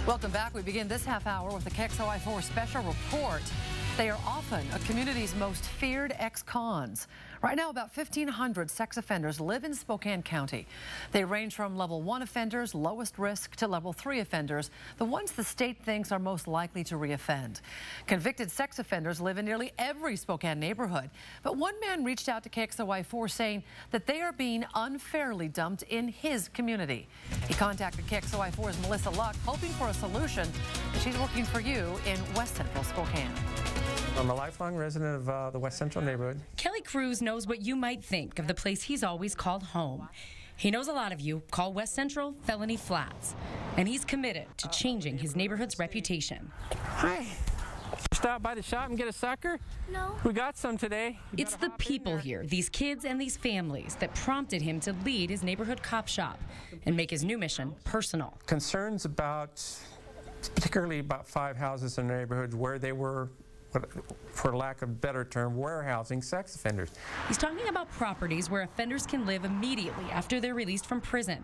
Welcome back. We begin this half hour with the KXLY4 special report. They are often a community's most feared ex-cons. Right now, about 1,500 sex offenders live in Spokane County. They range from level 1 offenders, lowest risk, to level 3 offenders, the ones the state thinks are most likely to reoffend. Convicted sex offenders live in nearly every Spokane neighborhood. But one man reached out to KXLY4 saying that they are being unfairly dumped in his community. He contacted KXLY4's Melissa Luck, hoping for a solution. She's working for you in West Central Spokane. I'm a lifelong resident of the West Central neighborhood. Kelly Cruz knows what you might think of the place he's always called home. He knows a lot of you call West Central Felony Flats, and he's committed to changing his neighborhood's reputation. Hi. Stop by the shop and get a sucker? No. We got some today. It's the people here, these kids and these families, that prompted him to lead his neighborhood cop shop and make his new mission personal. Concerns about, particularly about 5 houses in the neighborhood where they were, for lack of a better term, warehousing sex offenders. He's talking about properties where offenders can live immediately after they're released from prison.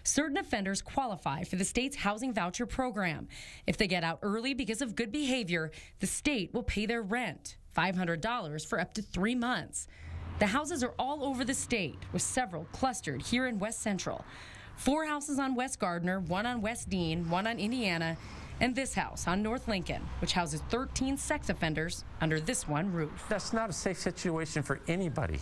Certain offenders qualify for the state's housing voucher program. If they get out early because of good behavior, the state will pay their rent, $500 for up to 3 months. The houses are all over the state, with several clustered here in West Central. 4 houses on West Gardner, 1 on West Dean, 1 on Indiana, and this house on North Lincoln, which houses 13 sex offenders under this one roof. That's not a safe situation for anybody.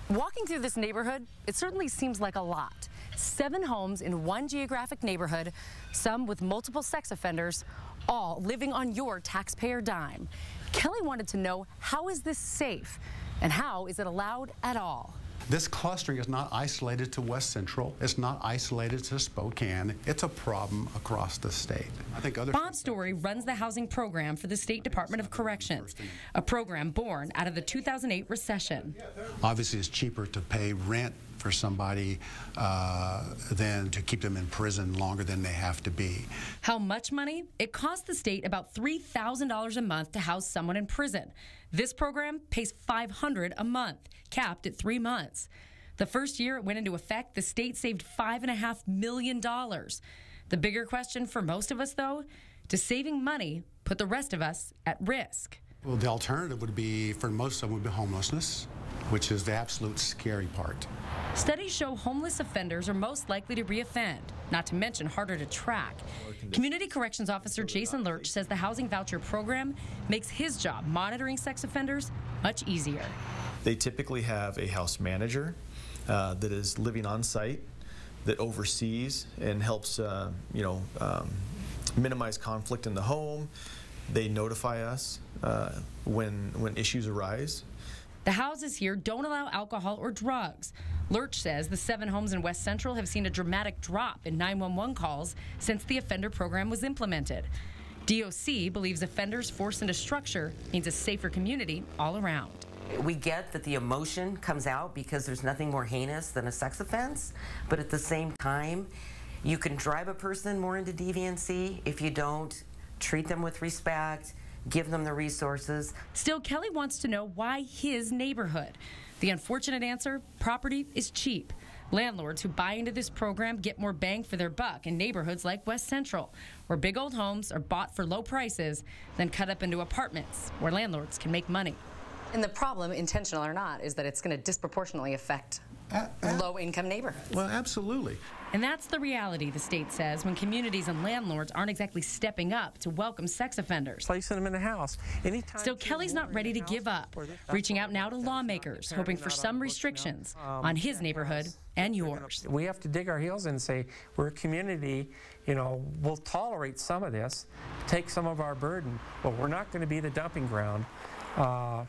Walking through this neighborhood, it certainly seems like a lot. 7 homes in one geographic neighborhood, some with multiple sex offenders, all living on your taxpayer dime. Kelly wanted to know, how is this safe, and how is it allowed at all? This clustering is not isolated to West Central. It's not isolated to Spokane. It's a problem across the state. I think Bob Story runs the housing program for the State Department of Corrections, a program born out of the 2008 recession. Obviously, it's cheaper to pay rent for somebody than to keep them in prison longer than they have to be. How much money? It costs the state about $3,000 a month to house someone in prison. This program pays $500 a month, capped at 3 months. The first year it went into effect, the state saved $5.5 million. The bigger question for most of us, though, does saving money put the rest of us at risk? Well, the alternative would be, for most of them, would be homelessness, which is the absolute scary part. Studies show homeless offenders are most likely to reoffend, not to mention harder to track. Community Corrections Officer Jason Lurch says the housing voucher program makes his job monitoring sex offenders much easier. They typically have a house manager that is living on site, that oversees and helps minimize conflict in the home. They notify us when issues arise. The houses here don't allow alcohol or drugs. Lurch says the 7 homes in West Central have seen a dramatic drop in 911 calls since the offender program was implemented. DOC believes offenders forced into structure means a safer community all around. We get that the emotion comes out because there's nothing more heinous than a sex offense, but at the same time, you can drive a person more into deviancy if you don't treat them with respect, give them the resources. Still, Kelly wants to know why his neighborhood. The unfortunate answer, property is cheap. Landlords who buy into this program get more bang for their buck in neighborhoods like West Central, where big old homes are bought for low prices, then cut up into apartments where landlords can make money. And the problem, intentional or not, is that it's going to disproportionately affect low-income neighborhoods. Well, absolutely. And that's the reality, the state says, when communities and landlords aren't exactly stepping up to welcome sex offenders. Placing them in the house. Still, Kelly's not ready to give up, reaching out now to lawmakers, hoping for some restrictions on his neighborhood and yours. We have to dig our heels in and say, we're a community, we'll tolerate some of this, take some of our burden, but we're not going to be the dumping ground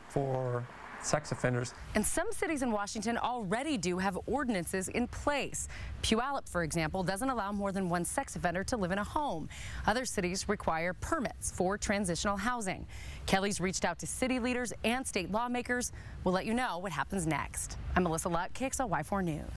for sex offenders. And some cities in Washington already do have ordinances in place. Puyallup, for example, doesn't allow more than 1 sex offender to live in a home. Other cities require permits for transitional housing. Kelly's reached out to city leaders and state lawmakers. We'll let you know what happens next. I'm Melissa Luck, KXLY4 News.